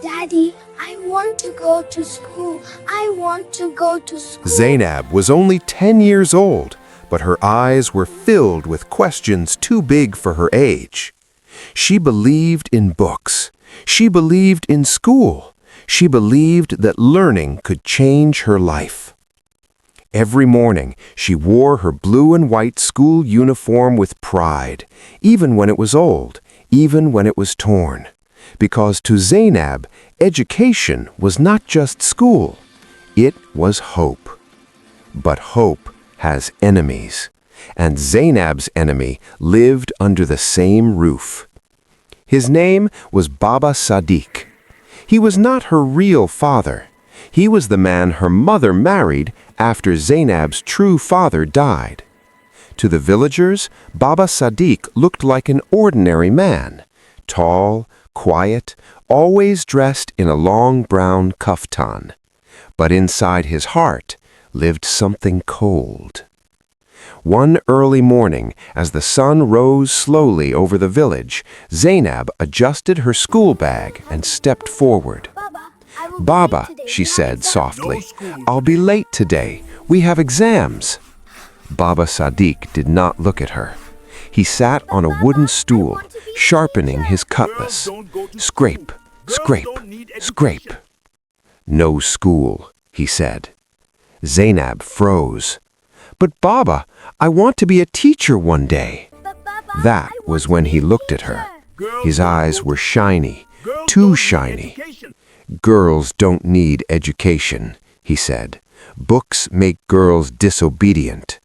Daddy, I want to go to school. I want to go to school. Zainab was only 10 years old, but her eyes were filled with questions too big for her age. She believed in books. She believed in school. She believed that learning could change her life. Every morning, she wore her blue and white school uniform with pride, even when it was old, even when it was torn. Because to Zainab, education was not just school, it was hope. But hope has enemies, and Zainab's enemy lived under the same roof. His name was Baba Sadiq. He was not her real father. He was the man her mother married after Zainab's true father died. To the villagers, Baba Sadiq looked like an ordinary man, tall, quiet, always dressed in a long brown kaftan. But inside his heart lived something cold. One early morning, as the sun rose slowly over the village, Zainab adjusted her school bag and stepped forward. "Baba," she said softly, "I'll be late today. We have exams." Baba Sadiq did not look at her. He sat on a wooden stool, sharpening his cutlass. Scrape, scrape, scrape. "No school," he said. Zainab froze. "But Baba, I want to be a teacher one day." That was when he looked at her. His eyes were shiny, too shiny. "Girls don't need education," he said. "Books make girls disobedient."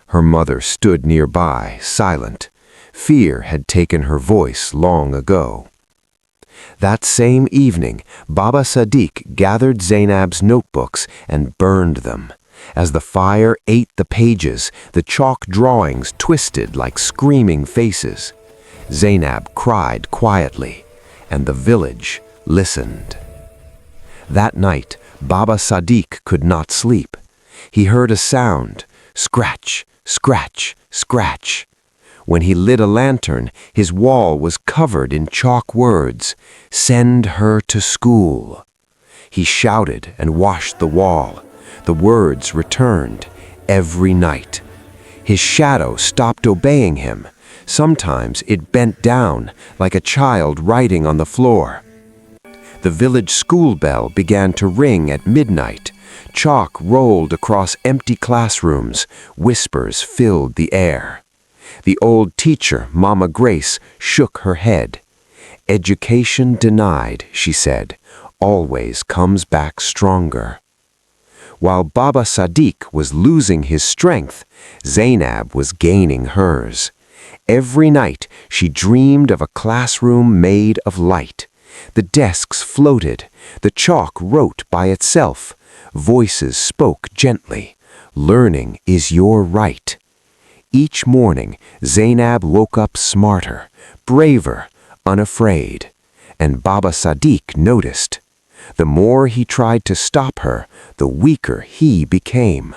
Her mother stood nearby, silent. Fear had taken her voice long ago. That same evening, Baba Sadiq gathered Zainab's notebooks and burned them. As the fire ate the pages, the chalk drawings twisted like screaming faces. Zainab cried quietly, and the village listened. That night, Baba Sadiq could not sleep. He heard a sound, scratch, scratch, scratch. When he lit a lantern, his wall was covered in chalk words, "Send her to school." He shouted and washed the wall. The words returned every night. His shadow stopped obeying him. Sometimes it bent down like a child writing on the floor. The village school bell began to ring at midnight. Chalk rolled across empty classrooms. Whispers filled the air. The old teacher, Mama Grace, shook her head. "Education denied," she said, "always comes back stronger." While Baba Sadiq was losing his strength, Zainab was gaining hers. Every night she dreamed of a classroom made of light. The desks floated, the chalk wrote by itself. Voices spoke gently. "Learning is your right." Each morning, Zainab woke up smarter, braver, unafraid. And Baba Sadiq noticed. The more he tried to stop her, the weaker he became.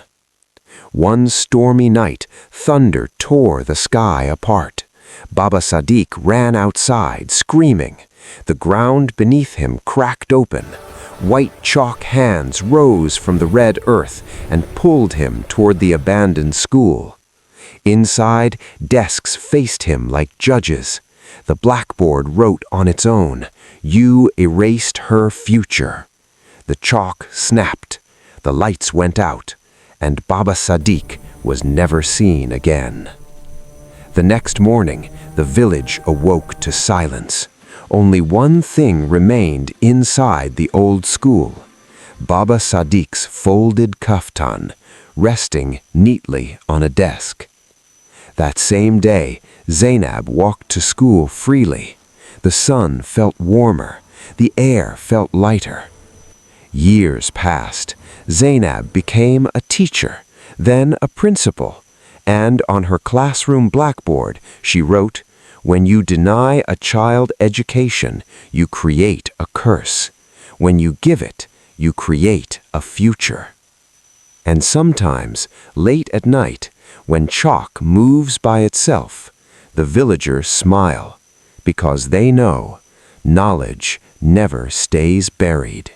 One stormy night, thunder tore the sky apart. Baba Sadiq ran outside, screaming. The ground beneath him cracked open. White chalk hands rose from the red earth and pulled him toward the abandoned school. Inside, desks faced him like judges. The blackboard wrote on its own, "You erased her future." The chalk snapped, the lights went out, and Baba Sadiq was never seen again. The next morning, the village awoke to silence. Only one thing remained inside the old school: Baba Sadiq's folded kaftan, resting neatly on a desk. That same day, Zainab walked to school freely. The sun felt warmer, the air felt lighter. Years passed. Zainab became a teacher, then a principal, and on her classroom blackboard she wrote, "When you deny a child education, you create a curse. When you give it, you create a future." And sometimes, late at night, when chalk moves by itself, the villagers smile, because they know knowledge never stays buried.